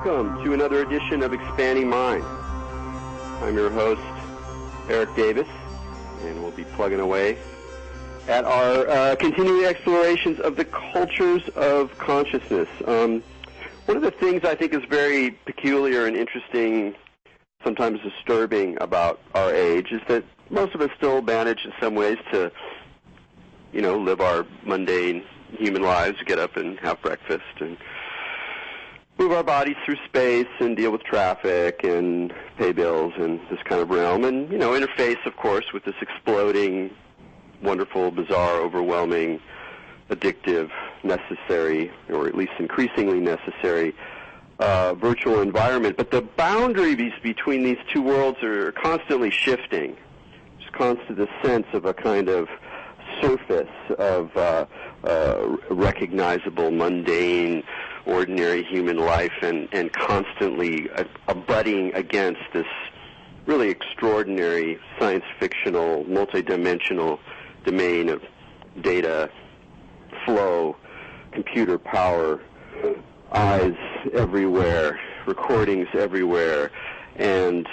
welcome to another edition of Expanding Mind. I'm your host, Erik Davis, and we'll be plugging away at our continuing explorations of the cultures of consciousness. One of the things I think is very peculiar and interesting, sometimes disturbing about our age, is that most of us still manage in some ways to, live our mundane human lives, get up and have breakfast and move our bodies through space and deal with traffic and pay bills and this kind of realm, and, interface, of course, with this exploding, wonderful, bizarre, overwhelming, addictive, necessary, or at least increasingly necessary virtual environment. But the boundaries between these two worlds are constantly shifting. There's constant a sense of a kind of surface of recognizable, mundane, ordinary human life, and constantly abutting against this really extraordinary science-fictional, multidimensional domain of data flow, computer power, eyes everywhere, recordings everywhere, and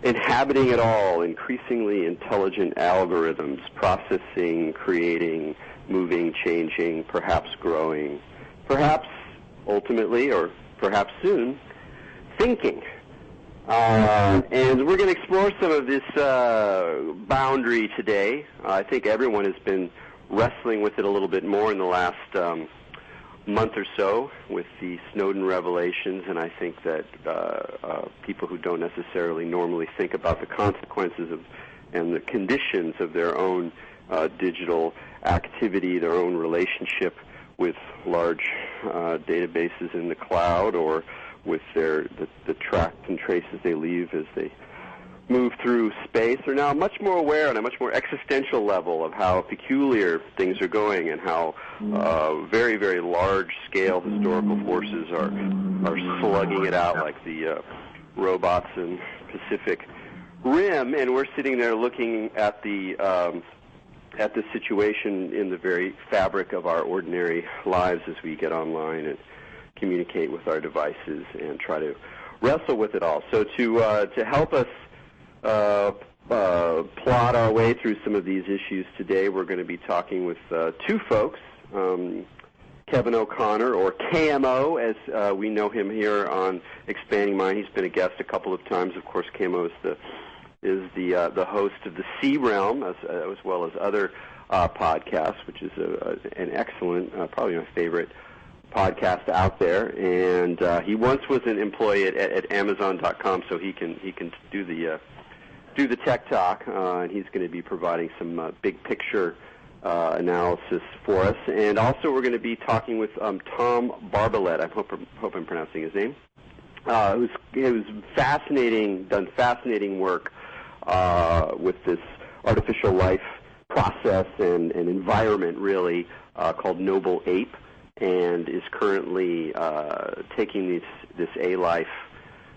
inhabiting it all, increasingly intelligent algorithms, processing, creating, moving, changing, perhaps growing, perhaps ultimately, or perhaps soon, thinking. And we're going to explore some of this boundary today. I think everyone has been wrestling with it a little bit more in the last month or so with the Snowden revelations, and I think that people who don't necessarily normally think about the consequences of and the conditions of their own digital activity, their own relationship with large databases in the cloud, or with the tracks and traces they leave as they move through space, are now much more aware on a much more existential level of how peculiar things are going and how very, very large-scale historical forces are slugging it out like the robots in Pacific Rim, and we're sitting there looking at the situation in the very fabric of our ordinary lives as we get online and communicate with our devices and try to wrestle with it all. So to help us plot our way through some of these issues today, we're going to be talking with two folks, Kevin O'Connor, or KMO, as we know him here on Expanding Mind. He's been a guest a couple of times. Of course, KMO is the host of the Sea Realm, as well as other podcasts, which is an excellent, probably my favorite podcast out there. And he once was an employee at Amazon.com, so he can do the tech talk, and he's going to be providing some big picture analysis for us. And also, we're going to be talking with Tom Barbalet. I hope I'm pronouncing his name. Who's fascinating, done fascinating work with this artificial life process and environment, really, called Noble Ape, and is currently taking this A-Life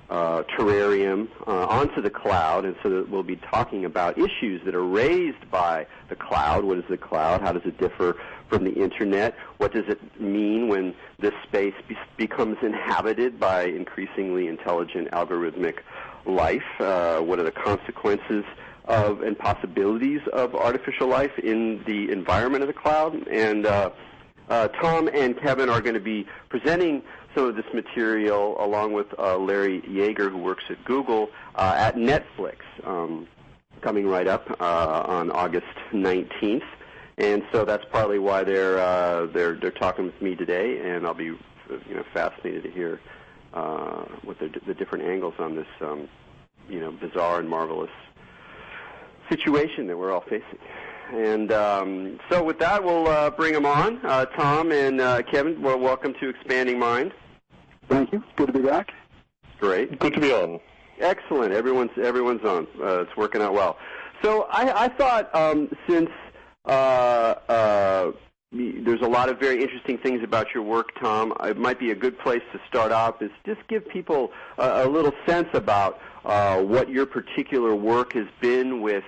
terrarium onto the cloud. And so that we'll be talking about issues that are raised by the cloud. What is the cloud? How does it differ from the Internet? What does it mean when this space becomes inhabited by increasingly intelligent algorithmic life? What are the consequences of and possibilities of artificial life in the environment of the cloud? And Tom and Kevin are going to be presenting some of this material along with Larry Yeager, who works at Google, at Netflix, coming right up on August 19th. And so that's partly why they're talking with me today, and I'll be fascinated to hear what the different angles on this bizarre and marvelous situation that we're all facing. And so with that, we'll bring them on. Tom and Kevin, well, welcome to Expanding Mind. Thank you. Good to be back. Great. Good to be on. Excellent. Everyone's on. It's working out well. So I thought since there's a lot of very interesting things about your work, Tom, it might be a good place to start off is just give people a little sense about what your particular work has been with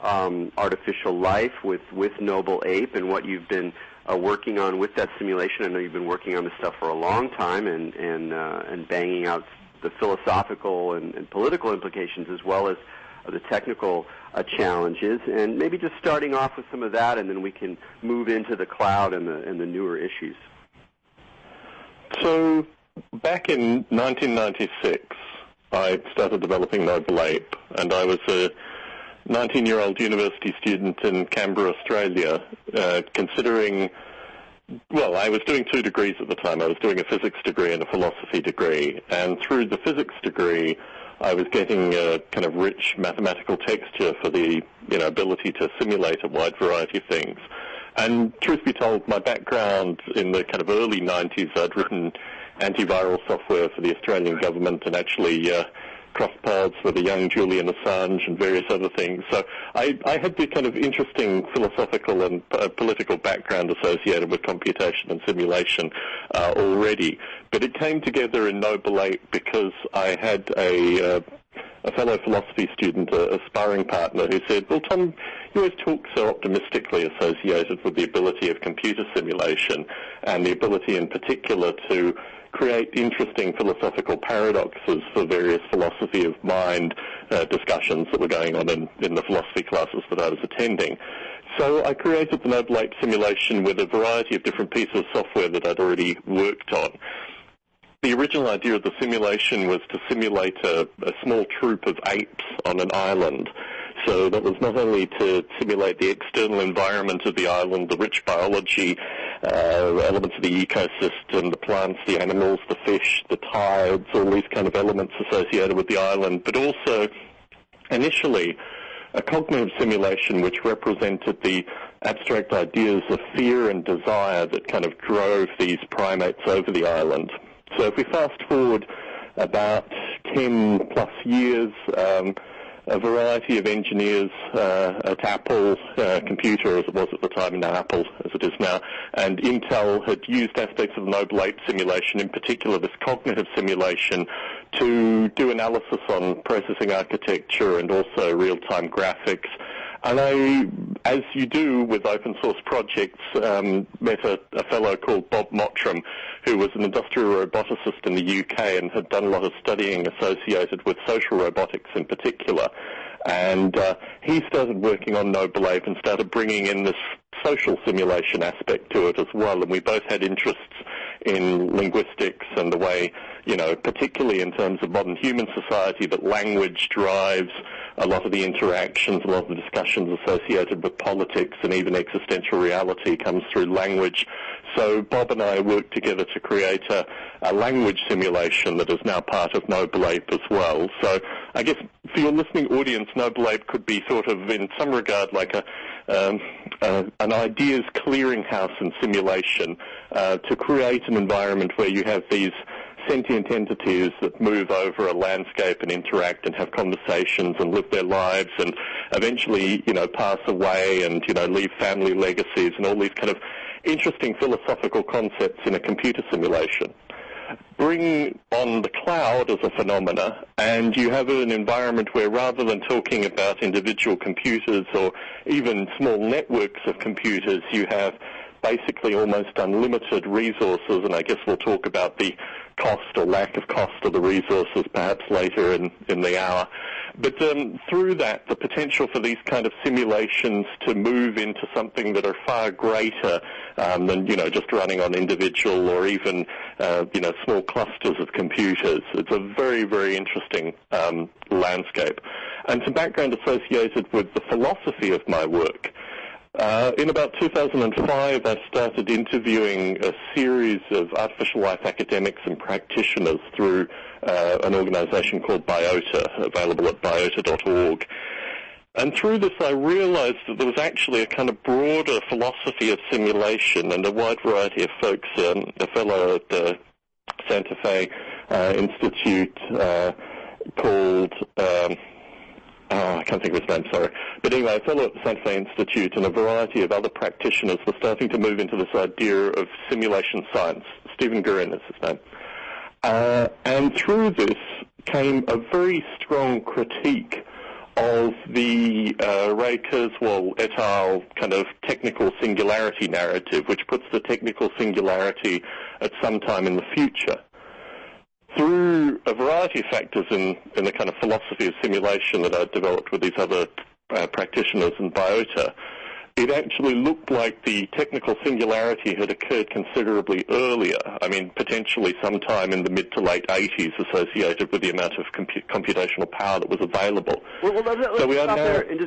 artificial life, with Noble Ape, and what you've been working on with that simulation. I know you've been working on this stuff for a long time and banging out the philosophical and political implications as well as the technical challenges, and maybe just starting off with some of that, and then we can move into the cloud and the newer issues. So back in 1996, I started developing Noble Ape, and I was a 19-year-old university student in Canberra, Australia, considering, well, I was doing 2 degrees at the time. I was doing a physics degree and a philosophy degree, and through the physics degree, I was getting a kind of rich mathematical texture for the ability to simulate a wide variety of things. And truth be told, my background in the kind of early 90s, I'd written antiviral software for the Australian government and actually crossed paths with a young Julian Assange and various other things. So I had the kind of interesting philosophical and political background associated with computation and simulation already. But it came together in Noble Ape because I had a fellow philosophy student, a sparring partner, who said, well, Tom, you always talk so optimistically associated with the ability of computer simulation and the ability in particular to create interesting philosophical paradoxes for various philosophy of mind discussions that were going on in the philosophy classes that I was attending. So I created the Noble Ape simulation with a variety of different pieces of software that I'd already worked on. The original idea of the simulation was to simulate a small troop of apes on an island. So that was not only to simulate the external environment of the island, the rich biology, elements of the ecosystem, the plants, the animals, the fish, the tides, all these kind of elements associated with the island, but also initially a cognitive simulation which represented the abstract ideas of fear and desire that kind of drove these primates over the island. So if we fast forward about 10 plus years, a variety of engineers at Apple Computer, as it was at the time, now Apple as it is now, and Intel had used aspects of the Noble Ape simulation, in particular this cognitive simulation, to do analysis on processing architecture and also real-time graphics. And I, as you do with open source projects, met a fellow called Bob Mottram, who was an industrial roboticist in the UK and had done a lot of studying associated with social robotics in particular. And he started working on Noble Ape and started bringing in this social simulation aspect to it as well. And we both had interests in linguistics and the way, particularly in terms of modern human society, that language drives a lot of the interactions, a lot of the discussions associated with politics, and even existential reality comes through language. So Bob and I worked together to create a language simulation that is now part of Noble Ape as well. So I guess for your listening audience, Noble Ape could be sort of, in some regard, like an ideas clearinghouse in simulation to create an environment where you have these sentient entities that move over a landscape and interact and have conversations and live their lives and eventually, pass away and, leave family legacies and all these kind of interesting philosophical concepts in a computer simulation. Bring on the cloud as a phenomena, and you have an environment where rather than talking about individual computers or even small networks of computers, you have basically almost unlimited resources, and I guess we'll talk about the cost or lack of cost of the resources perhaps later in the hour. But through that, the potential for these kind of simulations to move into something that are far greater than, just running on individual or even, small clusters of computers. It's a very, very interesting landscape. And some background associated with the philosophy of my work. In about 2005, I started interviewing a series of artificial life academics and practitioners through an organization called Biota, available at biota.org. And through this, I realized that there was actually a kind of broader philosophy of simulation, and a wide variety of folks, a fellow at the Santa Fe Institute called... I can't think of his name, sorry. But anyway, a fellow at the Santa Fe Institute and a variety of other practitioners were starting to move into this idea of simulation science. Stephen Gurin is his name. And through this came a very strong critique of the Ray Kurzweil et al. Kind of technical singularity narrative, which puts the technical singularity at some time in the future. through a variety of factors in the kind of philosophy of simulation that I'd developed with these other practitioners in biota, it actually looked like the technical singularity had occurred considerably earlier. I mean, potentially sometime in the mid to late 80s, associated with the amount of computational power that was available. Well, let's stop there. And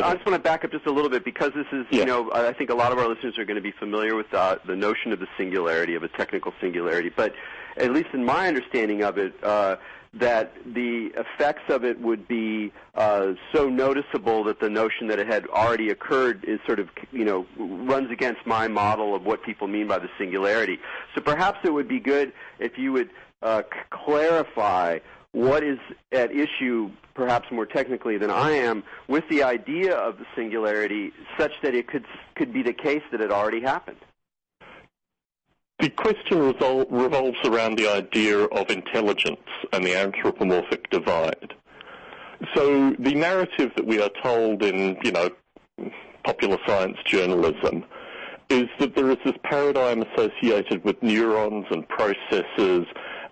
I just want to back up just a little bit, because this is, I think a lot of our listeners are going to be familiar with the notion of the singularity, of a technical singularity. But at least in my understanding of it, that the effects of it would be so noticeable that the notion that it had already occurred is sort of, runs against my model of what people mean by the singularity. So perhaps it would be good if you would clarify what is at issue, perhaps more technically than I am, with the idea of the singularity, such that it could be the case that it already happened. The question revolves around the idea of intelligence and the anthropomorphic divide. So the narrative that we are told in, popular science journalism is that there is this paradigm associated with neurons and processors,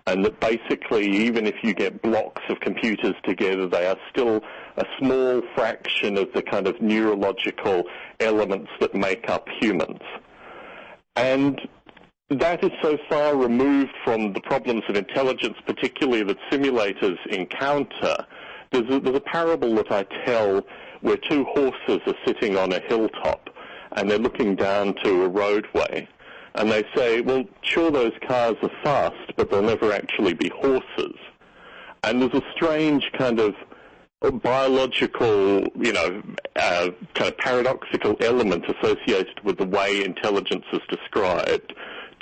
and that basically even if you get blocks of computers together, they are still a small fraction of the kind of neurological elements that make up humans. And that is so far removed from the problems of intelligence, particularly that simulators encounter. There's a parable that I tell where two horses are sitting on a hilltop and they're looking down to a roadway, and they say, well, sure, those cars are fast, but they'll never actually be horses. And there's a strange kind of biological, kind of paradoxical element associated with the way intelligence is described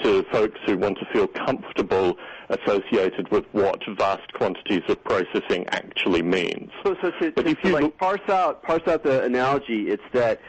to folks who want to feel comfortable associated with what vast quantities of processing actually means. So parse out the analogy, it's that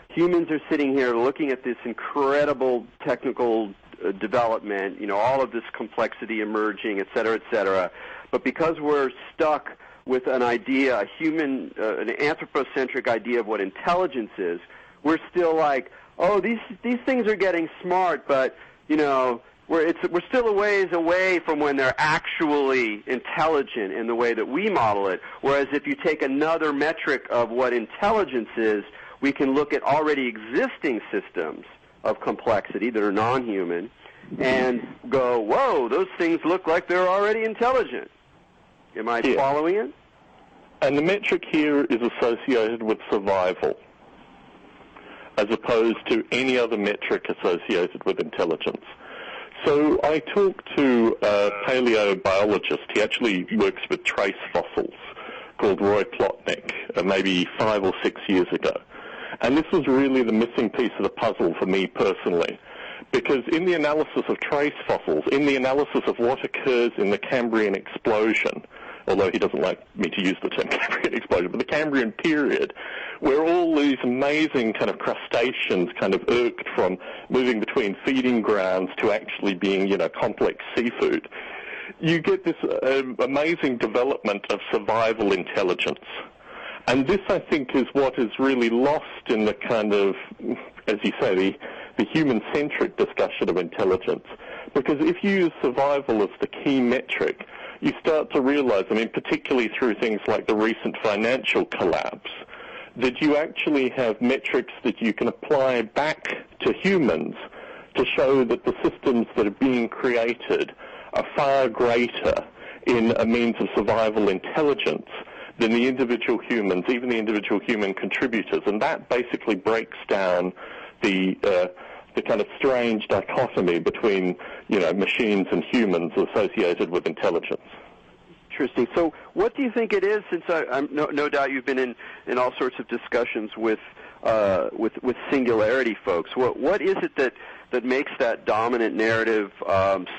humans are sitting here looking at this incredible technical development, all of this complexity emerging, et cetera, but because we're stuck with an idea, an anthropocentric idea of what intelligence is, we're still like, oh, these things are getting smart, but we're still a ways away from when they're actually intelligent in the way that we model it. Whereas if you take another metric of what intelligence is, we can look at already existing systems of complexity that are non-human and go, whoa, those things look like they're already intelligent. Am I following it? And the metric here is associated with survival, as opposed to any other metric associated with intelligence. So I talked to a paleobiologist. He actually works with trace fossils, called Roy Plotnick, maybe 5 or 6 years ago. And this was really the missing piece of the puzzle for me personally, because in the analysis of trace fossils, in the analysis of what occurs in the Cambrian explosion, although he doesn't like me to use the term Cambrian explosion, but the Cambrian period, where all these amazing kind of crustaceans kind of irked from moving between feeding grounds to actually being, complex seafood, you get this amazing development of survival intelligence. And this, I think, is what is really lost in the kind of, as you say, the human-centric discussion of intelligence. Because if you use survival as the key metric, you start to realize, particularly through things like the recent financial collapse, that you actually have metrics that you can apply back to humans to show that the systems that are being created are far greater in a means of survival intelligence than the individual humans, even the individual human contributors. And that basically breaks down the kind of strange dichotomy between, machines and humans associated with intelligence. Interesting. So what do you think it is, since I'm no doubt you've been in all sorts of discussions with singularity folks, what is it that makes that dominant narrative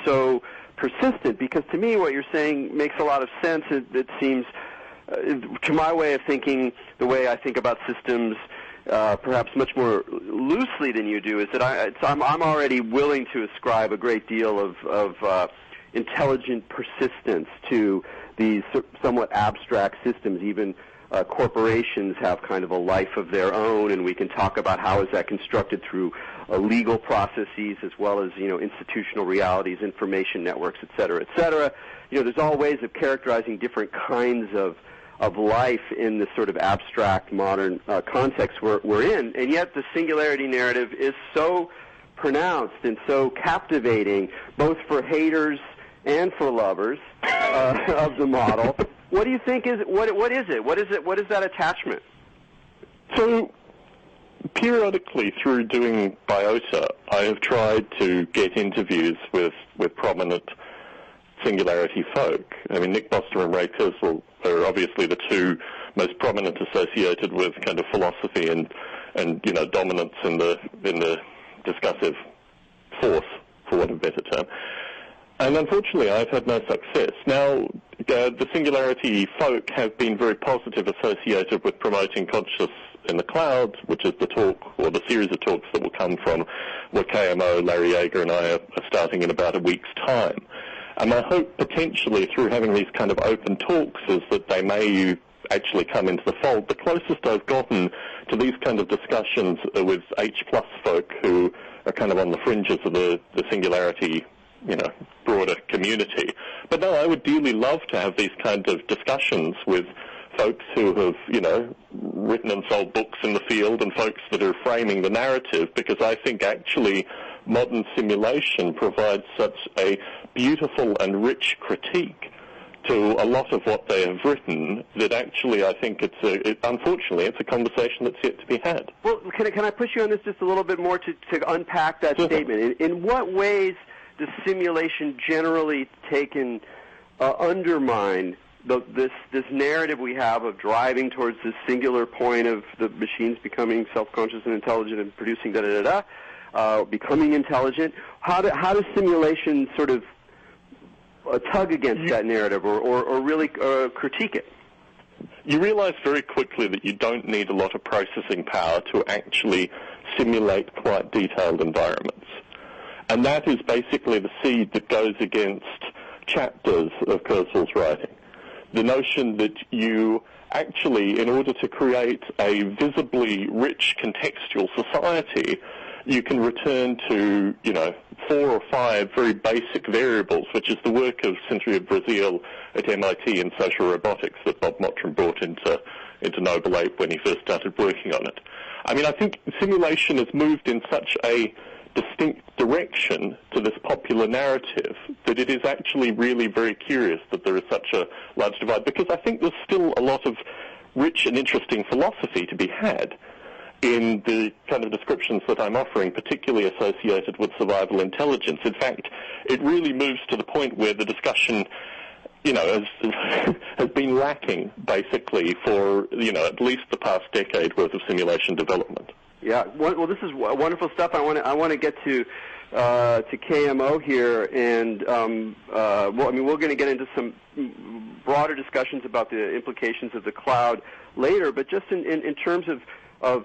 so persistent? Because to me what you're saying makes a lot of sense. It seems, to my way of thinking, the way I think about systems perhaps much more loosely than you do, is that I'm already willing to ascribe a great deal of intelligent persistence to these somewhat abstract systems, even corporations have kind of a life of their own, and we can talk about how is that constructed through legal processes as well as, institutional realities, information networks, et cetera, et cetera. There's all ways of characterizing different kinds of life in this sort of abstract modern context we're in, and yet the singularity narrative is so pronounced and so captivating, both for haters and for lovers of the model. What do you think is what is it? What is that attachment? So periodically through doing Biota, I have tried to get interviews with prominent singularity folk. I mean, Nick Bostrom and Ray Kurzweil are obviously the two most prominent associated with kind of philosophy and dominance in the discussive force, for want of a better term. And unfortunately, I've had no success. Now, the singularity folk have been very positive associated with promoting conscious in the cloud, which is the talk or the series of talks that will come from what KMO, Larry Yeager, and I are starting in about a week's time. And my hope potentially through having these kind of open talks is that they may actually come into the fold. The closest I've gotten to these kind of discussions are with H+ folk who are kind of on the fringes of the singularity, broader community. But no, I would dearly love to have these kind of discussions with folks who have, written and sold books in the field and folks that are framing the narrative, because I think actually modern simulation provides such a beautiful and rich critique to a lot of what they have written that actually I think unfortunately it's a conversation that's yet to be had. Well, can I push you on this just a little bit more to unpack that statement? In what ways does simulation generally taken undermine this narrative we have of driving towards this singular point of the machines becoming self-conscious and intelligent and producing becoming intelligent? How does simulation sort of tug against that narrative or really critique it? You realize very quickly that you don't need a lot of processing power to actually simulate quite detailed environments. And that is basically the seed that goes against chapters of Kurzweil's writing. The notion that you actually, in order to create a visibly rich contextual society, you can return to, 4 or 5 very basic variables, which is the work of Cynthia Brazil at MIT in social robotics that Bob Mottram brought into Noble Ape when he first started working on it. I mean, I think simulation has moved in such a distinct direction to this popular narrative that it is actually really very curious that there is such a large divide, because I think there's still a lot of rich and interesting philosophy to be had in the kind of descriptions that I'm offering, particularly associated with survival intelligence. In fact, it really moves to the point where the discussion, has been lacking basically for, at least the past decade worth of simulation development. Yeah, well, this is wonderful stuff. I want to get to KMO here, and we're going to get into some broader discussions about the implications of the cloud later. But just in terms of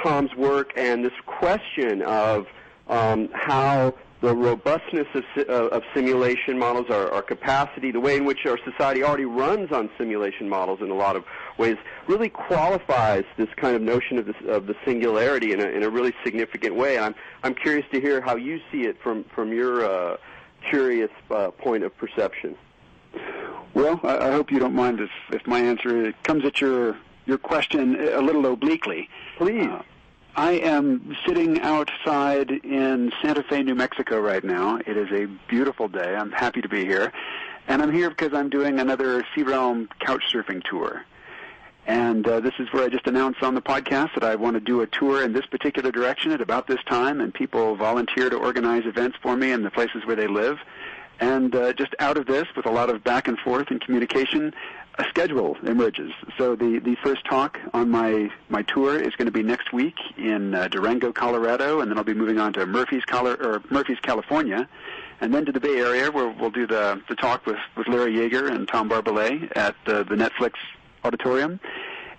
Tom's work and this question of how the robustness of simulation models, our capacity, the way in which our society already runs on simulation models in a lot of ways, really qualifies this kind of notion of the singularity in a really significant way. And I'm curious to hear how you see it from your curious point of perception. Well, I hope you don't mind if my answer comes at your question a little obliquely. Please. I am sitting outside in Santa Fe, New Mexico right now. It is a beautiful day. I'm happy to be here. And I'm here because I'm doing another C-Realm couch surfing tour. And this is where I just announced on the podcast that I want to do a tour in this particular direction at about this time, and people volunteer to organize events for me in the places where they live. And just out of this, with a lot of back and forth and communication, a schedule emerges. So the first talk on my tour is going to be next week in Durango, Colorado, and then I'll be moving on to Murphy's, California, and then to the Bay Area, where we'll do the talk with Larry Yeager and Tom Barbalet at the Netflix auditorium.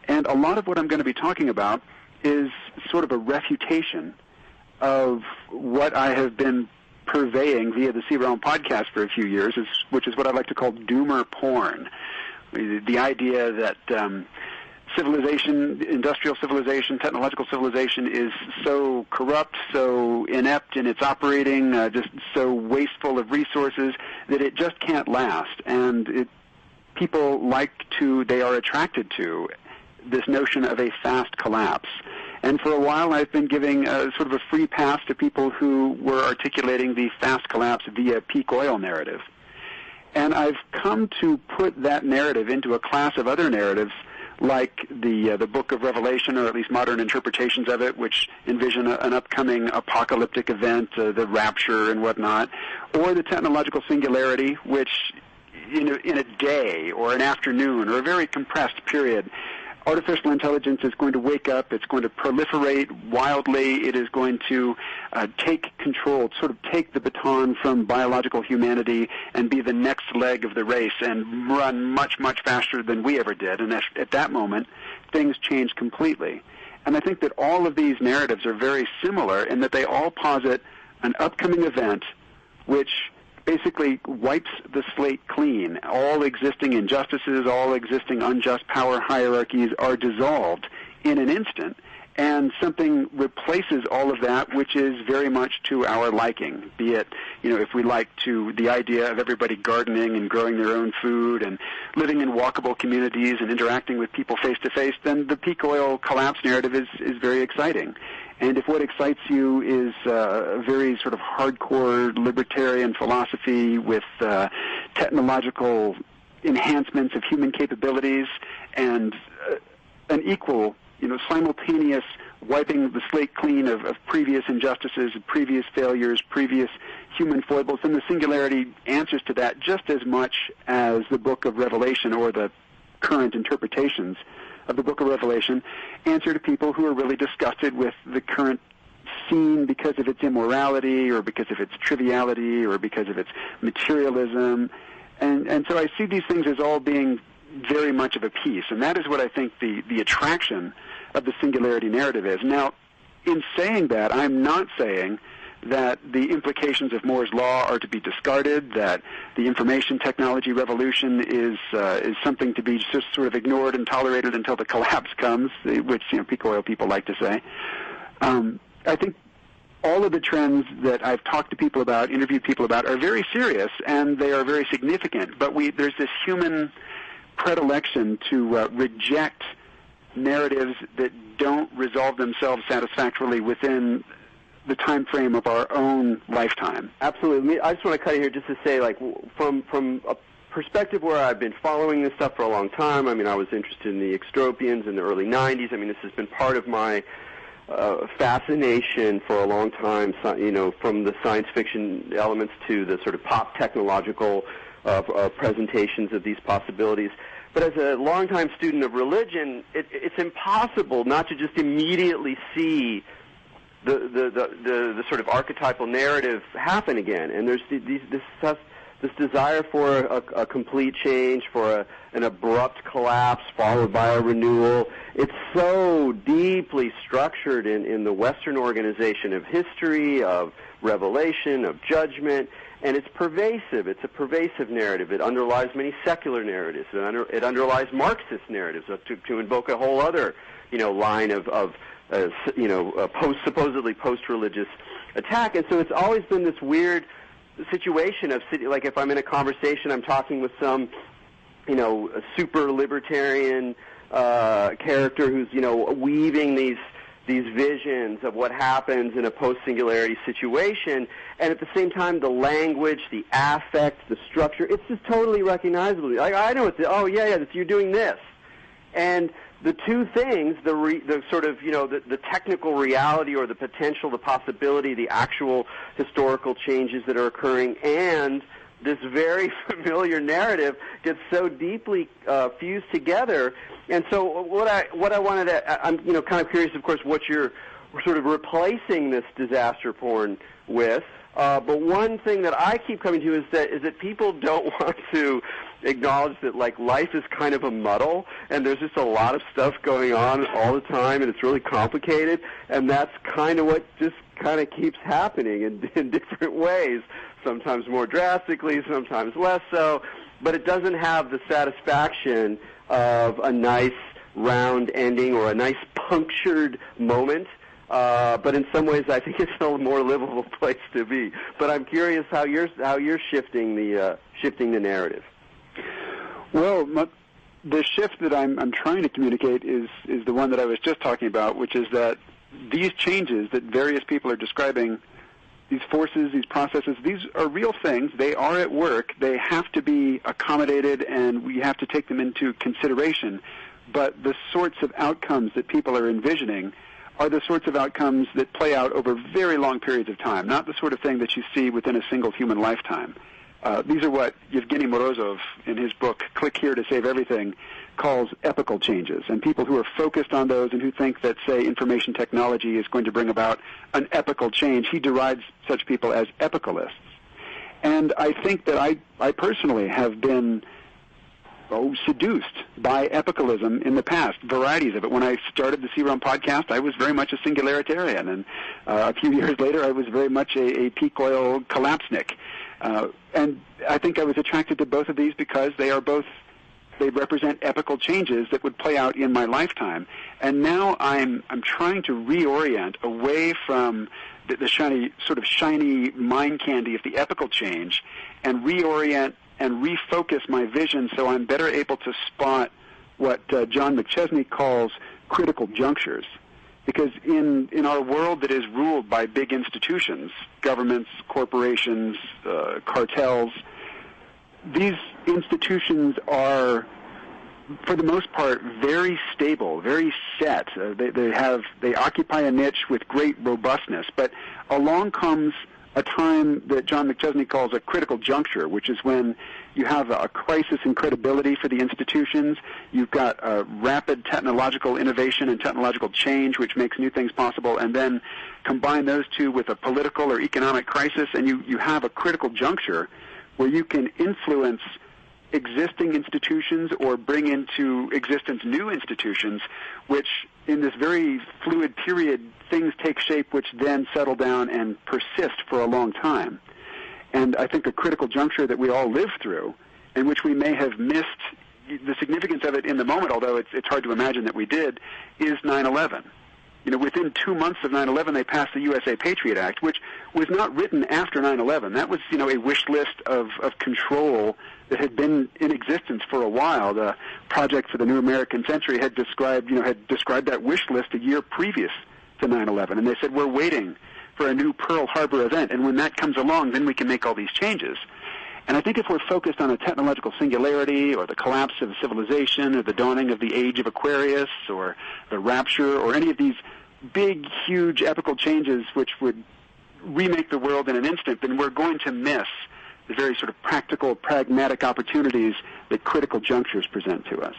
And a lot of what I'm going to be talking about is sort of a refutation of what I have been purveying via the C-Realm podcast for a few years, which is what I like to call doomer porn. The idea that civilization, industrial civilization, technological civilization is so corrupt, so inept in its operating, just so wasteful of resources that it just can't last. And people they are attracted to this notion of a fast collapse. And for a while I've been giving sort of a free pass to people who were articulating the fast collapse via peak oil narrative. And I've come to put that narrative into a class of other narratives like the Book of Revelation, or at least modern interpretations of it, which envision an upcoming apocalyptic event, the rapture and whatnot, or the technological singularity, which in a day or an afternoon or a very compressed period, artificial intelligence is going to wake up, it's going to proliferate wildly, it is going to take control, sort of take the baton from biological humanity and be the next leg of the race and run much, much faster than we ever did. And at that moment, things change completely. And I think that all of these narratives are very similar in that they all posit an upcoming event which basically wipes the slate clean. All existing injustices, all existing unjust power hierarchies are dissolved in an instant, and something replaces all of that which is very much to our liking, be it, if we like to the idea of everybody gardening and growing their own food and living in walkable communities and interacting with people face to face, then the peak oil collapse narrative is very exciting. And if what excites you is a very sort of hardcore libertarian philosophy with technological enhancements of human capabilities and an equal, simultaneous wiping the slate clean of previous injustices, previous failures, previous human foibles, then the singularity answers to that just as much as the Book of Revelation or the current interpretations of the Book of Revelation answer to people who are really disgusted with the current scene because of its immorality or because of its triviality or because of its materialism. And so I see these things as all being very much of a piece, and that is what I think the attraction of the singularity narrative is. Now, in saying that, I'm not saying that the implications of Moore's Law are to be discarded, that the information technology revolution is something to be just sort of ignored and tolerated until the collapse comes, which peak oil people like to say. I think all of the trends that I've talked to people about, interviewed people about, are very serious and they are very significant, but there's this human predilection to reject narratives that don't resolve themselves satisfactorily within the time frame of our own lifetime. Absolutely. I just want to cut in here just to say, from a perspective where I've been following this stuff for a long time, I was interested in the extropians in the early 90s. This has been part of my fascination for a long time, from the science fiction elements to the sort of pop technological presentations of these possibilities. But as a longtime student of religion, it's impossible not to just immediately see the sort of archetypal narrative happen again. And there's this desire for a complete change, for an abrupt collapse followed by a renewal. It's so deeply structured in the Western organization of history, of revelation, of judgment, and it's pervasive. It's a pervasive narrative. It underlies many secular narratives. It underlies Marxist narratives, to invoke a whole other, line of supposedly post-religious attack. And so it's always been this weird situation of, like, if I'm in a conversation, I'm talking with some, a super libertarian character who's, weaving these visions of what happens in a post-singularity situation, and at the same time, the language, the affect, the structure, it's just totally recognizable. Like, I know you're doing this. And the two things, the sort of, the technical reality or the potential, the possibility, the actual historical changes that are occurring, and this very familiar narrative gets so deeply fused together. And so what I wanted to, I'm kind of curious, of course, what you're sort of replacing this disaster porn with. But one thing that I keep coming to is that people don't want to acknowledge that, like, life is kind of a muddle, and there's just a lot of stuff going on all the time, and it's really complicated, and that's kind of what just kind of keeps happening in different ways, sometimes more drastically, sometimes less so, but it doesn't have the satisfaction of a nice round ending or a nice punctured moment. But in some ways, I think it's a more livable place to be. But I'm curious how you're shifting the narrative. Well, the shift that I'm trying to communicate is the one that I was just talking about, which is that these changes that various people are describing, these forces, these processes, these are real things. They are at work. They have to be accommodated, and we have to take them into consideration. But the sorts of outcomes that people are envisioning are the sorts of outcomes that play out over very long periods of time, not the sort of thing that you see within a single human lifetime. These are what Yevgeny Morozov, in his book, Click Here to Save Everything, calls epochal changes. And people who are focused on those and who think that, say, information technology is going to bring about an epochal change, he derides such people as epicalists. And I think that I personally have been seduced by epicalism in the past, varieties of it. When I started the C-Realm podcast, I was very much a singularitarian, and a few years later, I was very much a peak oil collapsnik. And I think I was attracted to both of these because they represent epochal changes that would play out in my lifetime. And now I'm trying to reorient away from the shiny mind candy of the epochal change and reorient and refocus my vision so I'm better able to spot what John McChesney calls critical junctures. Because in our world that is ruled by big institutions, governments, corporations, cartels, these institutions are, for the most part, very stable, very set. They occupy a niche with great robustness. But along comes a time that John McChesney calls a critical juncture, which is when you have a crisis in credibility for the institutions. You've got a rapid technological innovation and technological change, which makes new things possible, and then combine those two with a political or economic crisis, and you have a critical juncture where you can influence existing institutions or bring into existence new institutions, which in this very fluid period, things take shape which then settle down and persist for a long time. And I think a critical juncture that we all live through, in which we may have missed the significance of it in the moment, although it's hard to imagine that we did, is 9/11. Within 2 months of 9/11, they passed the USA Patriot Act, which was not written after 9/11. That was, a wish list of control that had been in existence for a while. The Project for the New American Century had described that wish list a year previous to 9/11, and they said, we're waiting for a new Pearl Harbor event, and when that comes along, then we can make all these changes. And I think if we're focused on a technological singularity or the collapse of civilization or the dawning of the age of Aquarius or the rapture or any of these big, huge, epochal changes which would remake the world in an instant, then we're going to miss the very sort of practical, pragmatic opportunities that critical junctures present to us.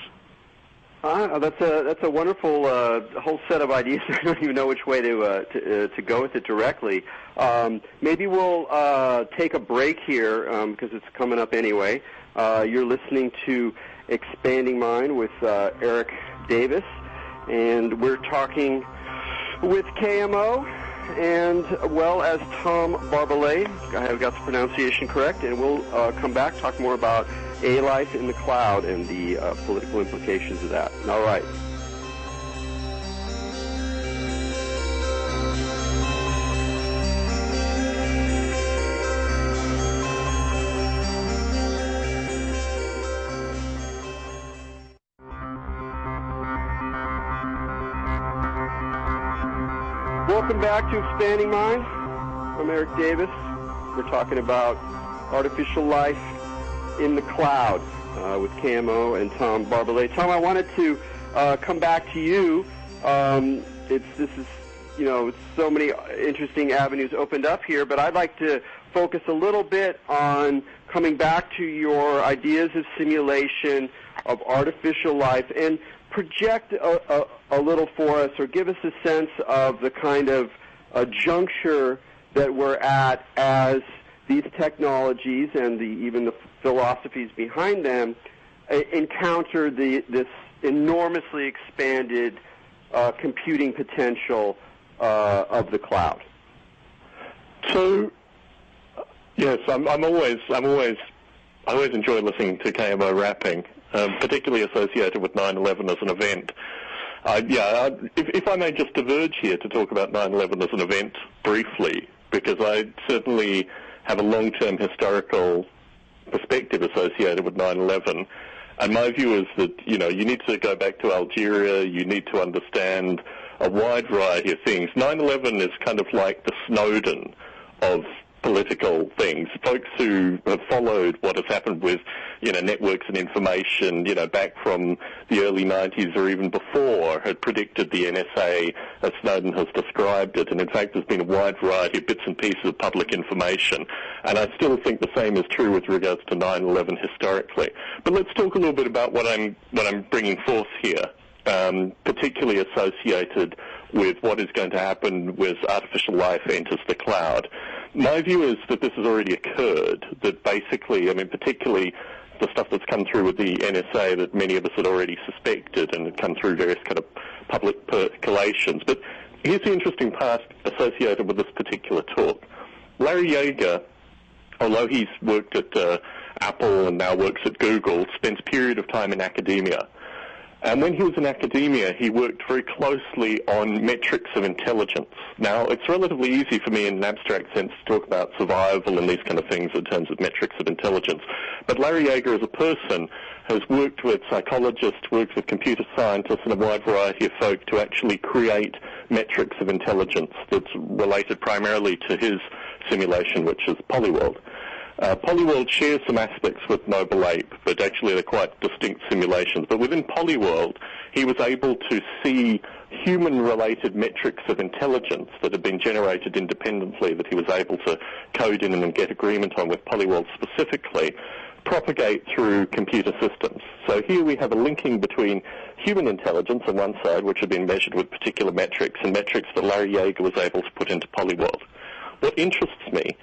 That's a wonderful whole set of ideas. I don't even know which way to go with it directly. Maybe we'll take a break here because it's coming up anyway. You're listening to Expanding Mind with Erik Davis, and we're talking with KMO and well as Tom Barbalet. I have got the pronunciation correct, and we'll come back, talk more about a life in the cloud and the political implications of that. All right. Welcome back to Expanding Mind. I'm Erik Davis. We're talking about artificial life in the cloud with KMO and Tom Barbalet. Tom, I wanted to come back to you. It's so many interesting avenues opened up here, but I'd like to focus a little bit on coming back to your ideas of simulation, of artificial life, and project a little for us, or give us a sense of the kind of a juncture that we're at as these technologies and even the philosophies behind them encounter this enormously expanded computing potential of the cloud. So, yes, I always enjoy listening to KMO rapping. particularly associated with 9/11 as an event. If I may just diverge here to talk about 9/11 as an event briefly, because I certainly have a long-term historical perspective associated with 9/11, and my view is that, you need to go back to Algeria, you need to understand a wide variety of things. 9/11 is kind of like the Snowden of political things. Folks who have followed what has happened with, networks and information, back from the early 90s or even before, had predicted the NSA as Snowden has described it. And in fact, there's been a wide variety of bits and pieces of public information. And I still think the same is true with regards to 9/11 historically. But let's talk a little bit about what I'm bringing forth here, particularly associated with what is going to happen with artificial life enters the cloud. My view is that this has already occurred, that basically, particularly the stuff that's come through with the NSA that many of us had already suspected and had come through various kind of public percolations. But here's the interesting part associated with this particular talk. Larry Yeager, although he's worked at Apple and now works at Google, spends a period of time in academia. And when he was in academia, he worked very closely on metrics of intelligence. Now, it's relatively easy for me in an abstract sense to talk about survival and these kind of things in terms of metrics of intelligence. But Larry Yeager as a person has worked with psychologists, worked with computer scientists and a wide variety of folk to actually create metrics of intelligence that's related primarily to his simulation, which is Polyworld. Polyworld shares some aspects with Noble Ape, but actually they're quite distinct simulations. But within Polyworld, he was able to see human-related metrics of intelligence that had been generated independently that he was able to code in and get agreement on with Polyworld specifically, propagate through computer systems. So here we have a linking between human intelligence on one side, which had been measured with particular metrics, and metrics that Larry Yeager was able to put into Polyworld. What interests me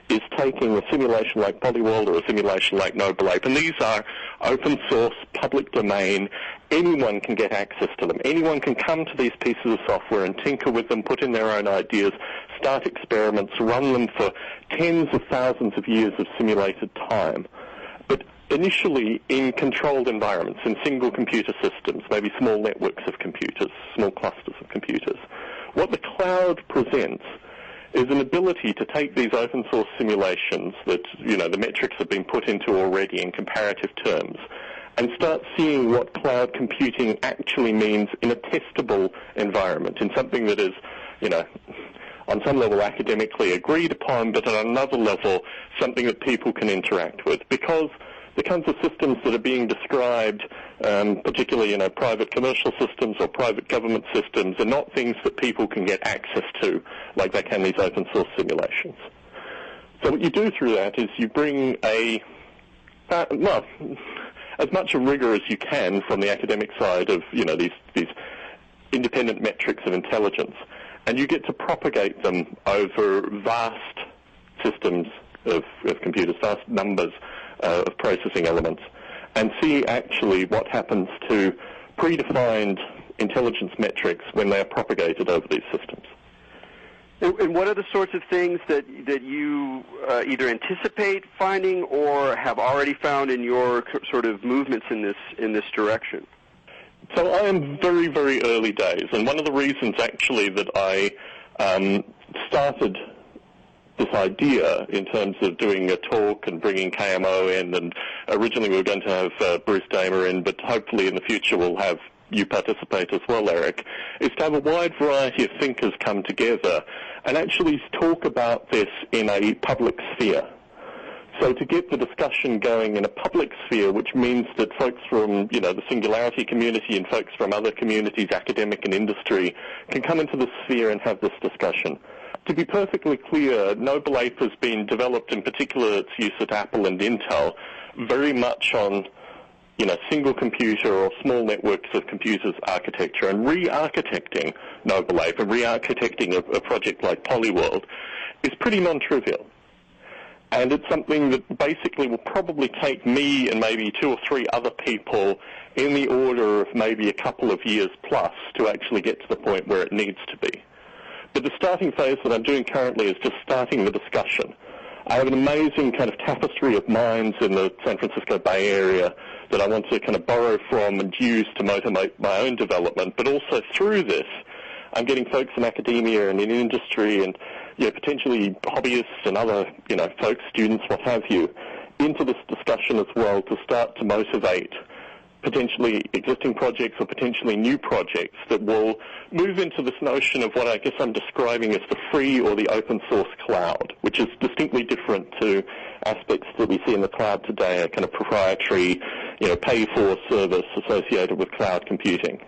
is taking a simulation like Polyworld or a simulation like Noble Ape, and these are open source, public domain. Anyone can get access to them. Anyone can come to these pieces of software and tinker with them, put in their own ideas, start experiments, run them for tens of thousands of years of simulated time. But initially in controlled environments, in single computer systems, maybe small networks of computers, small clusters of computers. What the cloud presents is an ability to take these open source simulations that, the metrics have been put into already in comparative terms and start seeing what cloud computing actually means in a testable environment, in something that is, on some level academically agreed upon, but on another level, something that people can interact with. Because the kinds of systems that are being described, particularly, private commercial systems or private government systems, are not things that people can get access to like they can these open source simulations. So what you do through that is you bring as much a rigor as you can from the academic side of, these independent metrics of intelligence, and you get to propagate them over vast systems of computers, vast numbers of processing elements, and see actually what happens to predefined intelligence metrics when they are propagated over these systems. And what are the sorts of things that you either anticipate finding or have already found in your sort of movements in this direction? So I am very, very early days, and one of the reasons actually that I started this idea in terms of doing a talk and bringing KMO in, and originally we were going to have Bruce Damer in, but hopefully in the future we'll have you participate as well, Erik, is to have a wide variety of thinkers come together and actually talk about this in a public sphere. So to get the discussion going in a public sphere, which means that folks from, the Singularity community and folks from other communities, academic and industry, can come into the sphere and have this discussion. To be perfectly clear, Noble Ape has been developed, in particular its use at Apple and Intel, very much on, single computer or small networks of computers architecture, and re-architecting Noble Ape and re-architecting a project like Polyworld is pretty non-trivial. And it's something that basically will probably take me and maybe 2 or 3 other people in the order of maybe a couple of years plus to actually get to the point where it needs to be. But the starting phase that I'm doing currently is just starting the discussion. I have an amazing kind of tapestry of minds in the San Francisco Bay Area that I want to kind of borrow from and use to motivate my own development. But also through this, I'm getting folks in academia and in industry and potentially hobbyists and other folks, students, what have you, into this discussion as well to start to motivate potentially existing projects or potentially new projects that will move into this notion of what I guess I'm describing as the free or the open source cloud, which is distinctly different to aspects that we see in the cloud today, a kind of proprietary, pay-for service associated with cloud computing.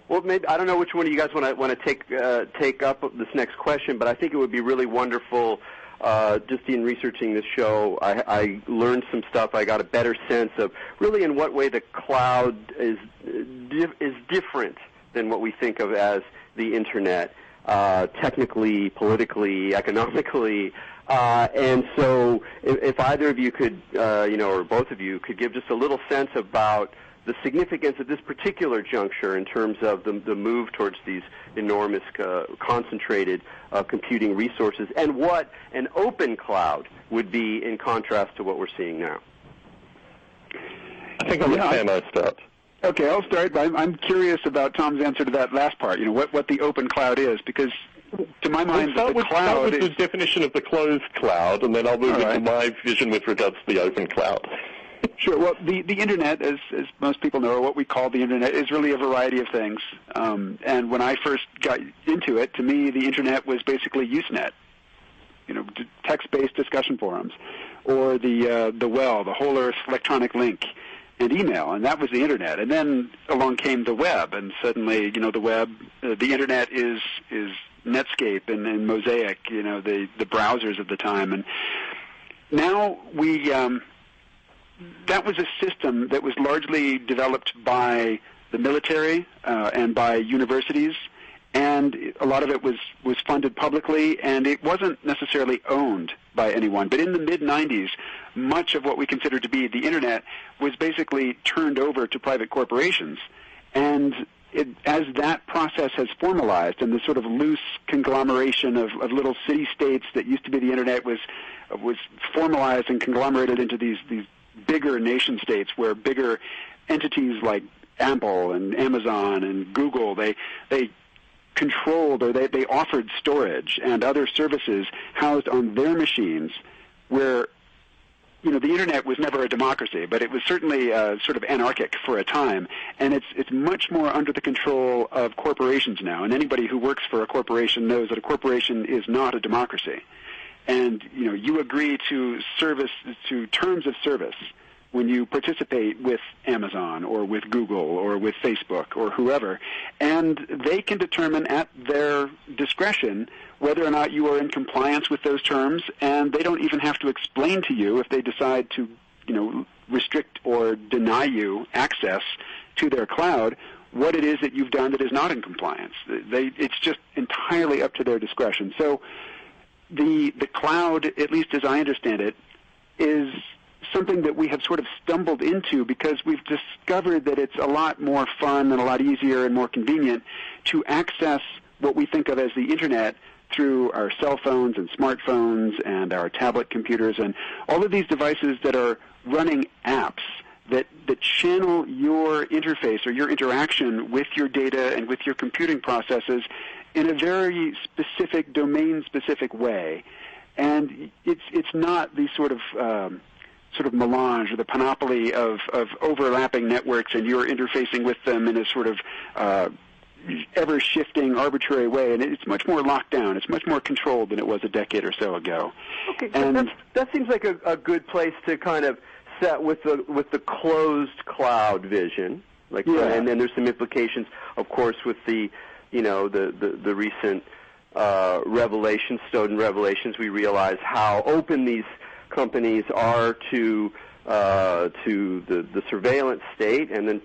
Well, maybe, I don't know which one of you guys want to take up this next question, but I think it would be really wonderful. Just in researching this show, I learned some stuff. I got a better sense of really in what way the cloud is different than what we think of as the Internet, technically, politically, economically. And so if either of you could, or both of you could give just a little sense about the significance of this particular juncture in terms of the move towards these enormous concentrated computing resources and what an open cloud would be in contrast to what we're seeing now. I think I'll let Camo start. Okay, I'll start. I'm curious about Tom's answer to that last part, what the open cloud is, because to my mind, the cloud start with the definition of the closed cloud, and then I'll move into my vision with regards to the open cloud. Sure. Well, the Internet, as most people know, or what we call the Internet, is really a variety of things. And when I first got into it, to me, the Internet was basically Usenet, text-based discussion forums, or the Whole Earth Electronic Link, and email, and that was the Internet. And then along came the web, and suddenly, the web, the Internet is Netscape and Mosaic, the browsers of the time. And now that was a system that was largely developed by the military and by universities, and a lot of it was funded publicly, and it wasn't necessarily owned by anyone. But in the mid-'90s, much of what we considered to be the Internet was basically turned over to private corporations. And as that process has formalized, and the sort of loose conglomeration of little city-states that used to be the Internet was formalized and conglomerated into these bigger nation-states where bigger entities like Apple and Amazon and Google, they controlled, or they offered storage and other services housed on their machines, where the Internet was never a democracy, but it was certainly sort of anarchic for a time, and it's much more under the control of corporations now. And anybody who works for a corporation knows that a corporation is not a democracy. And you agree to terms of service when you participate with Amazon or with Google or with Facebook or whoever, and they can determine at their discretion whether or not you are in compliance with those terms, and they don't even have to explain to you if they decide to, restrict or deny you access to their cloud what it is that you've done that is not in compliance. It's just entirely up to their discretion. So the cloud, at least as I understand it, is something that we have sort of stumbled into because we've discovered that it's a lot more fun and a lot easier and more convenient to access what we think of as the Internet through our cell phones and smartphones and our tablet computers and all of these devices that are running apps that channel your interface or your interaction with your data and with your computing processes in a very specific, domain-specific way. And it's not the sort of melange or the panoply of overlapping networks, and you're interfacing with them in a sort of ever-shifting, arbitrary way, and it's much more locked down. It's much more controlled than it was a decade or so ago. Okay, and that seems like a good place to kind of set with the closed cloud vision. And then there's some implications, of course, with the recent Snowden revelations. We realize how open these companies are to the surveillance state, and then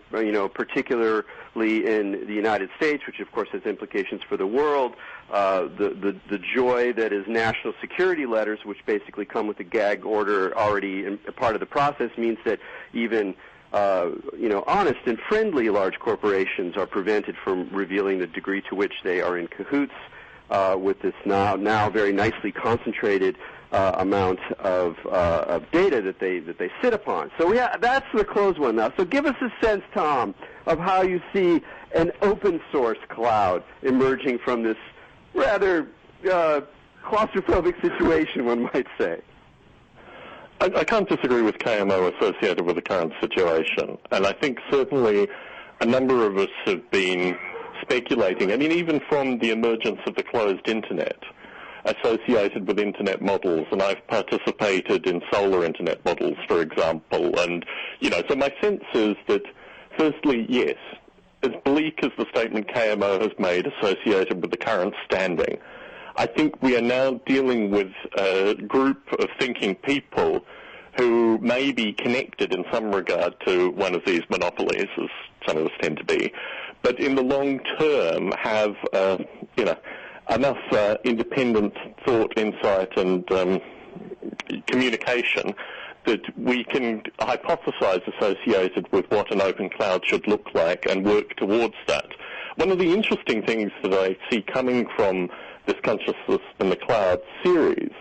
particularly in the United States, which of course has implications for the world. The joy that is national security letters, which basically come with a gag order already in part of the process, means that even honest and friendly large corporations are prevented from revealing the degree to which they are in cahoots with this now very nicely concentrated amount of data that they sit upon. So that's the closed one now. So give us a sense, Tom, of how you see an open source cloud emerging from this rather claustrophobic situation, one might say. I can't disagree with KMO associated with the current situation, and I think certainly a number of us have been speculating, I mean, even from the emergence of the closed Internet, associated with Internet models, and I've participated in solar Internet models, for example, and, so my sense is that, firstly, yes, as bleak as the statement KMO has made associated with the current standing, I think we are now dealing with a group of thinking people who may be connected in some regard to one of these monopolies, as some of us tend to be, but in the long term have, enough independent thought, insight, and communication that we can hypothesize associated with what an open cloud should look like and work towards that. One of the interesting things that I see coming from this Consciousness in the Cloud series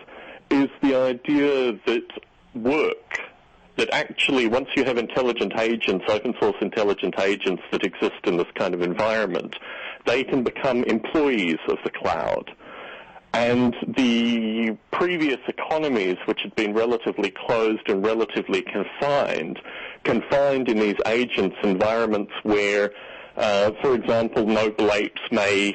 is the idea that work, that actually once you have intelligent agents, open source intelligent agents that exist in this kind of environment, they can become employees of the cloud. And the previous economies, which had been relatively closed and relatively confined in these agents' environments where, for example, Noble Apes may,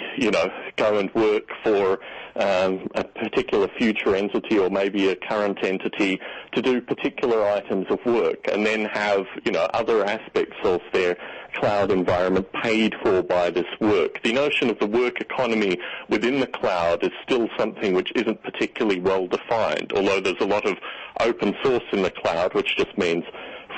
go and work for a particular future entity or maybe a current entity to do particular items of work and then have, other aspects of their cloud environment paid for by this work. The notion of the work economy within the cloud is still something which isn't particularly well defined, although there's a lot of open source in the cloud, which just means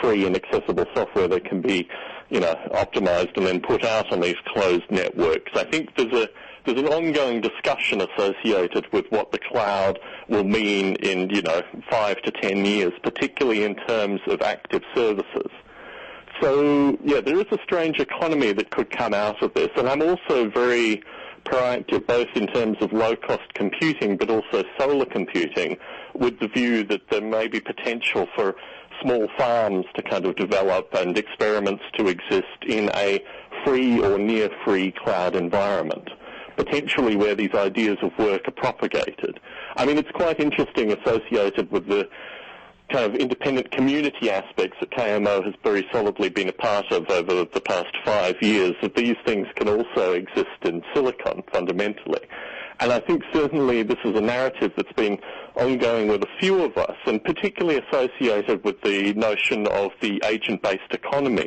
free and accessible software that can be, optimized and then put out on these closed networks. I think there's an ongoing discussion associated with what the cloud will mean in, 5 to 10 years, particularly in terms of active services. So, there is a strange economy that could come out of this, and I'm also very proactive both in terms of low-cost computing but also solar computing, with the view that there may be potential for small farms to kind of develop and experiments to exist in a free or near-free cloud environment, potentially where these ideas of work are propagated. I mean, it's quite interesting associated with the kind of independent community aspects that KMO has very solidly been a part of over the past 5 years, that these things can also exist in silicon fundamentally. And I think certainly this is a narrative that's been ongoing with a few of us, and particularly associated with the notion of the agent-based economy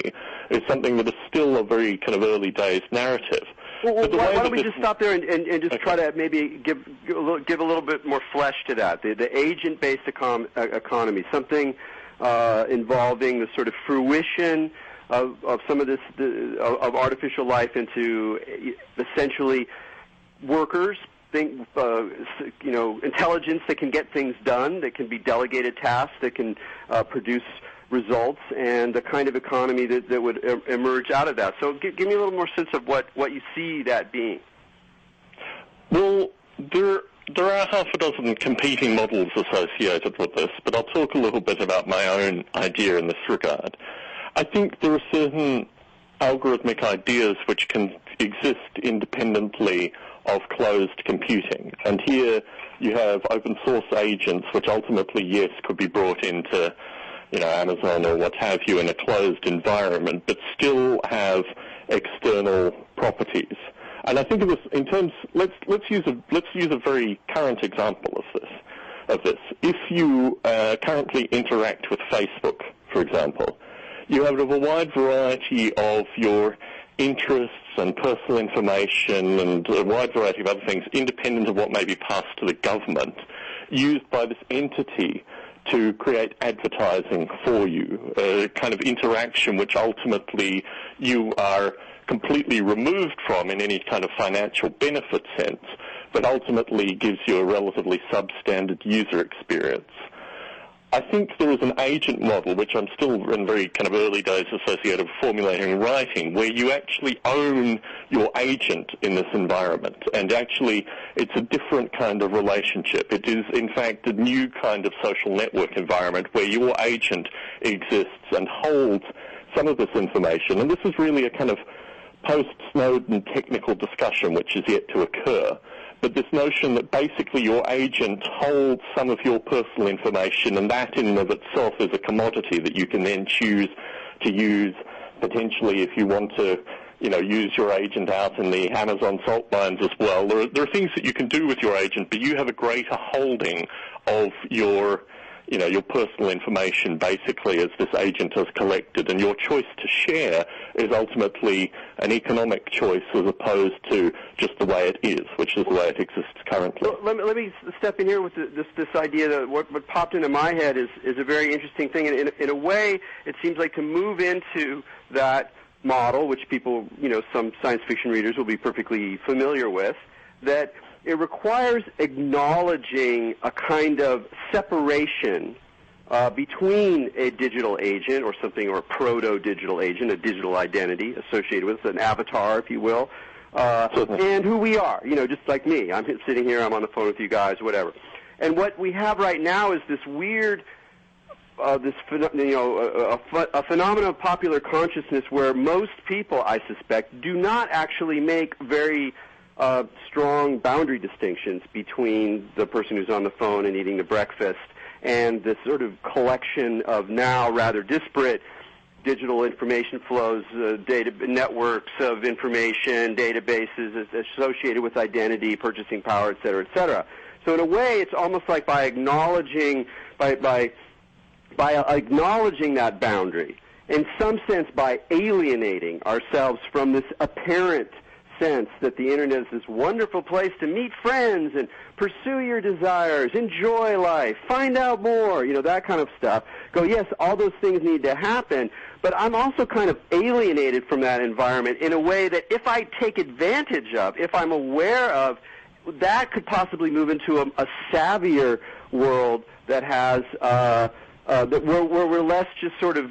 is something that is still a very kind of early days narrative. Well, why don't we just stop there and just try to maybe give a little bit more flesh to that, the agent-based economy, something involving the sort of fruition of some of this of artificial life into essentially workers, intelligence that can get things done, that can be delegated tasks, that can produce results, and the kind of economy that would emerge out of that. So give me a little more sense of what you see that being. Well, there are half a dozen competing models associated with this, but I'll talk a little bit about my own idea in this regard. I think there are certain algorithmic ideas which can exist independently of closed computing. And here you have open source agents which ultimately, yes, could be brought into Amazon or what have you in a closed environment, but still have external properties. And I think of this in terms. Let's use a very current example of this. If you currently interact with Facebook, for example, you have a wide variety of your interests and personal information and a wide variety of other things, independent of what may be passed to the government, used by this entity to create advertising for you, a kind of interaction which ultimately you are completely removed from in any kind of financial benefit sense, but ultimately gives you a relatively substandard user experience. I think there is an agent model, which I'm still in very kind of early days associated with formulating and writing, where you actually own your agent in this environment. And actually, it's a different kind of relationship. It is, in fact, a new kind of social network environment where your agent exists and holds some of this information. And this is really a kind of post-Snowden technical discussion which is yet to occur. But this notion that basically your agent holds some of your personal information, and that in and of itself is a commodity that you can then choose to use potentially if you want to, use your agent out in the Amazon salt mines as well. There are things that you can do with your agent, but you have a greater holding of your personal information basically as this agent has collected, and your choice to share is ultimately an economic choice as opposed to just the way it is, which is the way it exists currently. Well, let me step in here with this idea that what popped into my head is a very interesting thing. And in a way, it seems like to move into that model, which people, some science fiction readers will be perfectly familiar with, that it requires acknowledging a kind of separation between a digital agent or something, or a proto-digital agent, a digital identity associated with an avatar, if you will, and who we are, just like me. I'm sitting here, I'm on the phone with you guys, whatever. And what we have right now is this weird, a phenomenon of popular consciousness where most people, I suspect, do not actually make very strong boundary distinctions between the person who's on the phone and eating the breakfast and this sort of collection of now rather disparate digital information flows, data networks of information, databases associated with identity, purchasing power, et cetera, et cetera. So in a way, it's almost like by acknowledging acknowledging that boundary, in some sense by alienating ourselves from this apparent sense that the Internet is this wonderful place to meet friends and pursue your desires, enjoy life, find out more, that kind of stuff. Go, yes, all those things need to happen, but I'm also kind of alienated from that environment in a way that if I take advantage of, if I'm aware of, that could possibly move into a savvier world that has that where we're less just sort of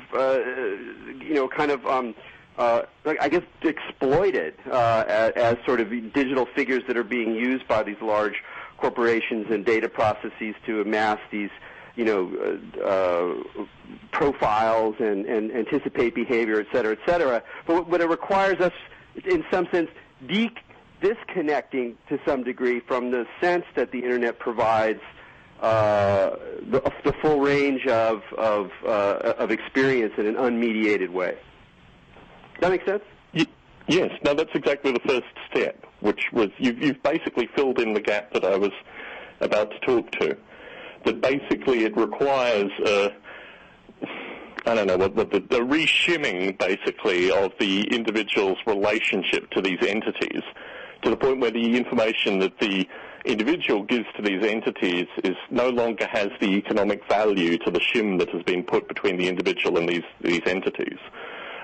I guess exploited as sort of digital figures that are being used by these large corporations and data processes to amass these profiles and anticipate behavior, et cetera, et cetera. But it requires us, in some sense, disconnecting to some degree from the sense that the Internet provides the full range of experience in an unmediated way. Does that make sense? Yes. No, that's exactly the first step, which was you've basically filled in the gap that I was about to talk to. That basically it requires the reshimming, basically, of the individual's relationship to these entities, to the point where the information that the individual gives to these entities no longer has the economic value to the shim that has been put between the individual and these entities.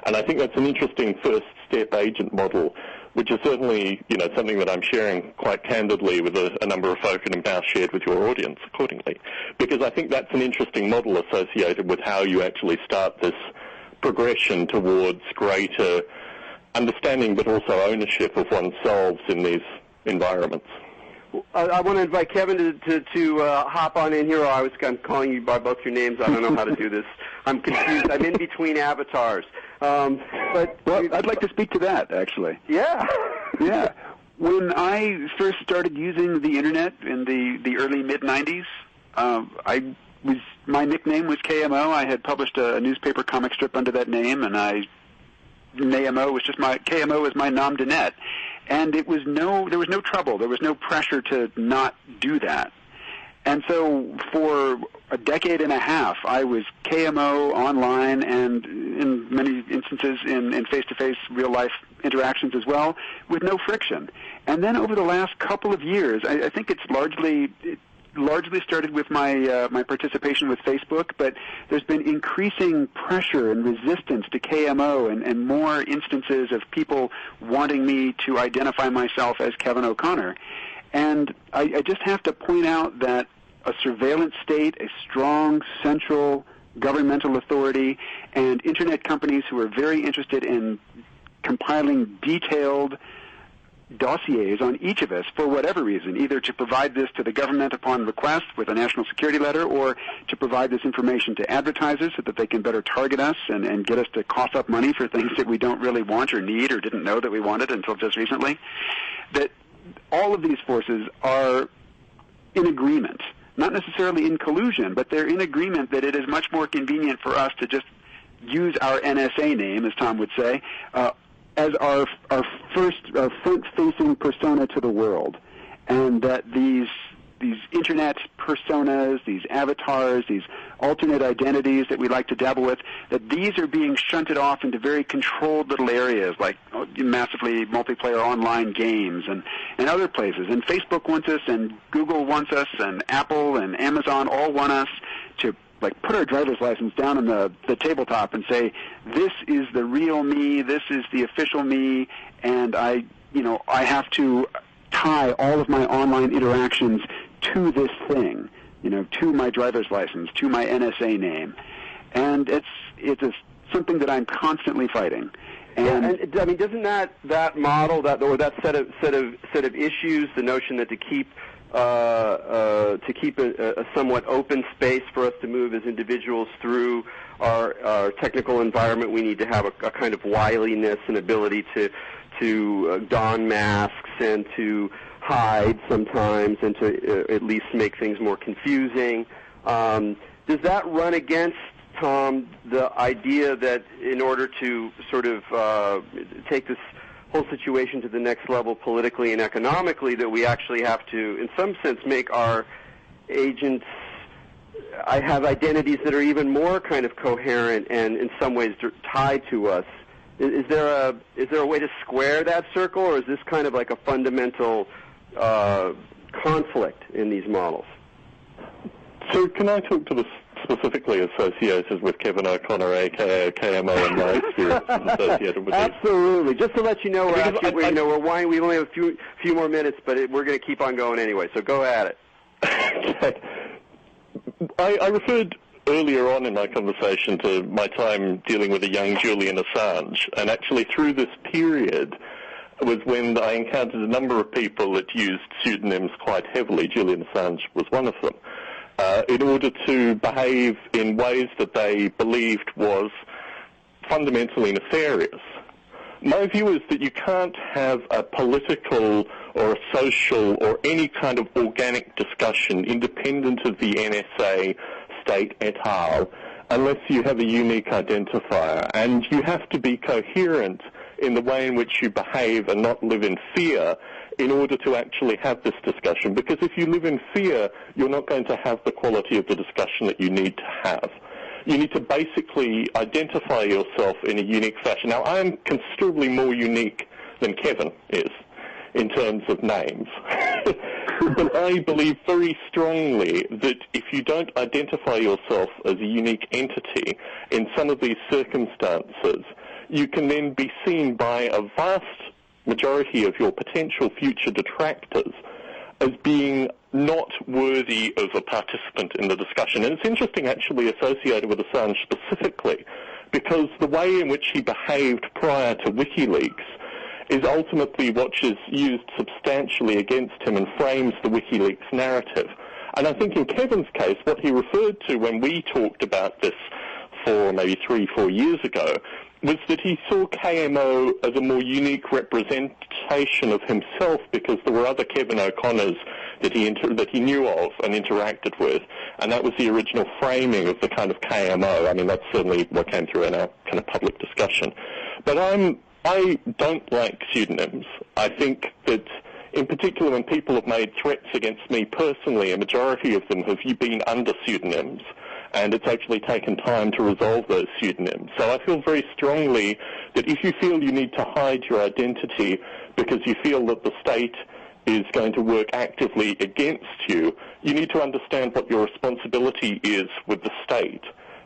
And I think that's an interesting first step agent model, which is certainly, something that I'm sharing quite candidly with a number of folk and have now shared with your audience accordingly. Because I think that's an interesting model associated with how you actually start this progression towards greater understanding but also ownership of oneself in these environments. I want to invite Kevin to hop on in here. I'm calling you by both your names. I don't know how to do this. I'm confused. I'm in between avatars. But I'd like to speak to that, actually. Yeah. Yeah. When I first started using the Internet in the early mid-'90s, my nickname was KMO. I had published a newspaper comic strip under that name, and KMO was my nom de net. And there was no trouble. There was no pressure to not do that. And so for a decade and a half, I was KMO online and in many instances in face-to-face real-life interactions as well, with no friction. And then over the last couple of years, I think it's largely started with my participation with Facebook, but there's been increasing pressure and resistance to KMO and more instances of people wanting me to identify myself as Kevin O'Connor. And I just have to point out that a surveillance state, a strong central governmental authority, and Internet companies who are very interested in compiling detailed dossiers on each of us for whatever reason, either to provide this to the government upon request with a national security letter, or to provide this information to advertisers so that they can better target us and get us to cough up money for things that we don't really want or need or didn't know that we wanted until just recently. That all of these forces are in agreement, not necessarily in collusion, but they're in agreement that it is much more convenient for us to just use our NSA name, as Tom would say, as our front-facing persona to the world, and that these Internet personas, these avatars, these alternate identities that we like to dabble with, that these are being shunted off into very controlled little areas like massively multiplayer online games and other places. And Facebook wants us, and Google wants us, and Apple and Amazon all want us to put our driver's license down on the tabletop and say, this is the real me, this is the official me, and I have to tie all of my online interactions to this thing, to my driver's license, to my NSA name. And it's something that I'm constantly fighting. And I mean, doesn't that model, or that set of issues, the notion that to keep a somewhat open space for us to move as individuals through our technical environment, we need to have a kind of wiliness and ability to don masks and to hide sometimes and to at least make things more confusing. Does that run against, Tom, the idea that in order to sort of take this whole situation to the next level politically and economically, that we actually have to, in some sense, make our agents have identities that are even more kind of coherent and in some ways tied to us? Is there a way to square that circle, or is this kind of like a fundamental conflict in these models? So can I talk to this specifically associated with Kevin O'Connor, a.k.a. KMO, and my experience associated with this? Absolutely. Just to let you know, we're winding. We only have a few more minutes, but we're going to keep on going anyway. So go at it. Okay. I referred earlier on in my conversation to my time dealing with a young Julian Assange, and actually through this period was when I encountered a number of people that used pseudonyms quite heavily. Julian Assange was one of them, in order to behave in ways that they believed was fundamentally nefarious. My view is that you can't have a political or a social or any kind of organic discussion independent of the NSA, state et al., unless you have a unique identifier. And you have to be coherent in the way in which you behave and not live in fear in order to actually have this discussion. Because if you live in fear, you're not going to have the quality of the discussion that you need to have. You need to basically identify yourself in a unique fashion. Now, I am considerably more unique than Kevin is in terms of names. But I believe very strongly that if you don't identify yourself as a unique entity in some of these circumstances, you can then be seen by a vast majority of your potential future detractors as being not worthy of a participant in the discussion. And it's interesting, actually, associated with Assange specifically, because the way in which he behaved prior to WikiLeaks is ultimately what is used substantially against him and frames the WikiLeaks narrative. And I think in Kevin's case, what he referred to when we talked about this for maybe 3-4 years ago was that he saw KMO as a more unique representation of himself because there were other Kevin O'Connors that he knew of and interacted with, and that was the original framing of the kind of KMO. I mean, that's certainly what came through in our kind of public discussion. But I don't like pseudonyms. I think that, in particular, when people have made threats against me personally, a majority of them have been under pseudonyms, and it's actually taken time to resolve those pseudonyms. So I feel very strongly that if you feel you need to hide your identity because you feel that the state is going to work actively against you, you need to understand what your responsibility is with the state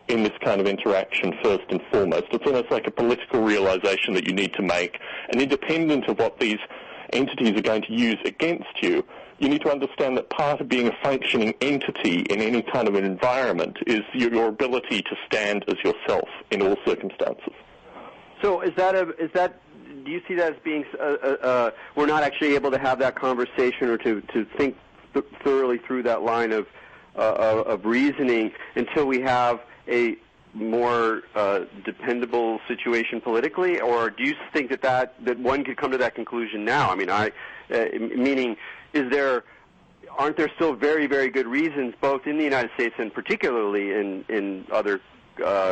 in this kind of interaction first and foremost. It's almost like a political realization that you need to make, and independent of what these entities are going to use against you, you need to understand that part of being a functioning entity in any kind of an environment is your ability to stand as yourself in all circumstances. So do you see that as being we're not actually able to have that conversation or to think thoroughly through that line of reasoning until we have a more dependable situation politically, or do you think that one could come to that conclusion now? I mean, meaning, aren't there still very, very good reasons, both in the United States and particularly in other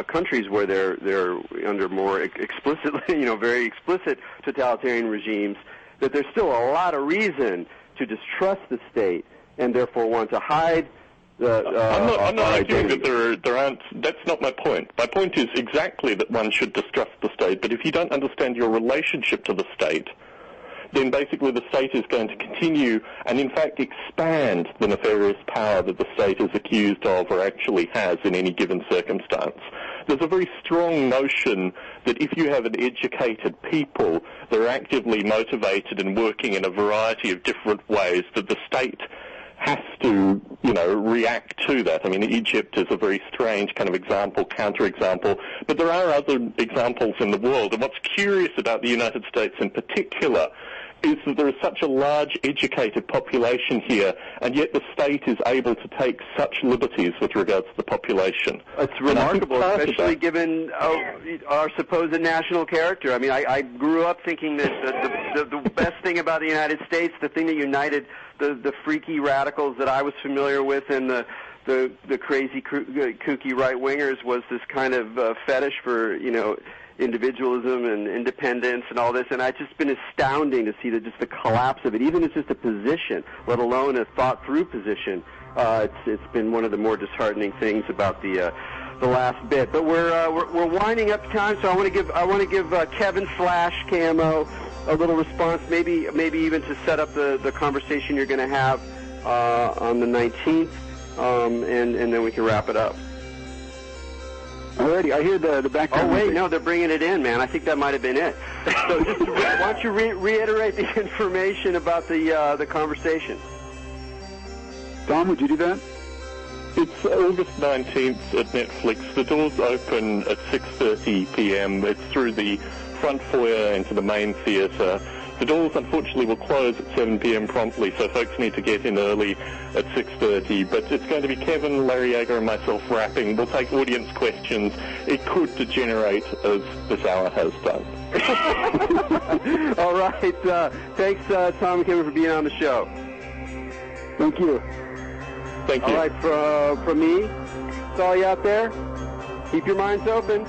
countries where they're under more explicitly, very explicit totalitarian regimes, that there's still a lot of reason to distrust the state and therefore want to hide I'm not arguing that there aren't. That's not my point. My point is exactly that one should distrust the state, but if you don't understand your relationship to the state, then basically the state is going to continue and in fact expand the nefarious power that the state is accused of or actually has in any given circumstance. There's a very strong notion that if you have an educated people that are actively motivated and working in a variety of different ways, that the state has to, react to that. I mean, Egypt is a very strange kind of example, counterexample, but there are other examples in the world. And what's curious about the United States in particular is that there is such a large educated population here, and yet the state is able to take such liberties with regards to the population. It's remarkable, especially given our supposed national character. I mean, I grew up thinking that the best thing about the United States, the thing that united the freaky radicals that I was familiar with and the crazy, kooky right-wingers was this kind of fetish for, individualism and independence and all this, and it's just been astounding to see just the collapse of it, even as just a position, let alone a thought-through position. It's been one of the more disheartening things about the last bit. But we're winding up time, so I want to give Kevin / KMO a little response, maybe even to set up the conversation you're going to have on the 19th, and then we can wrap it up. Alrighty, I hear the background. Oh, wait, no, they're bringing it in, man. I think that might have been it. So just, why don't you reiterate the information about the conversation? Tom, would you do that? It's August 19th at Netflix. The doors open at 6:30 p.m. It's through the front foyer into the main theatre. The doors, unfortunately, will close at 7 p.m. promptly, so folks need to get in early at 6:30. But it's going to be Kevin, Larry Yeager, and myself rapping. We'll take audience questions. It could degenerate as this hour has done. All right. Thanks, Tom and Kevin, for being on the show. Thank you. Thank you. All right, from me, to all you out there, keep your minds open.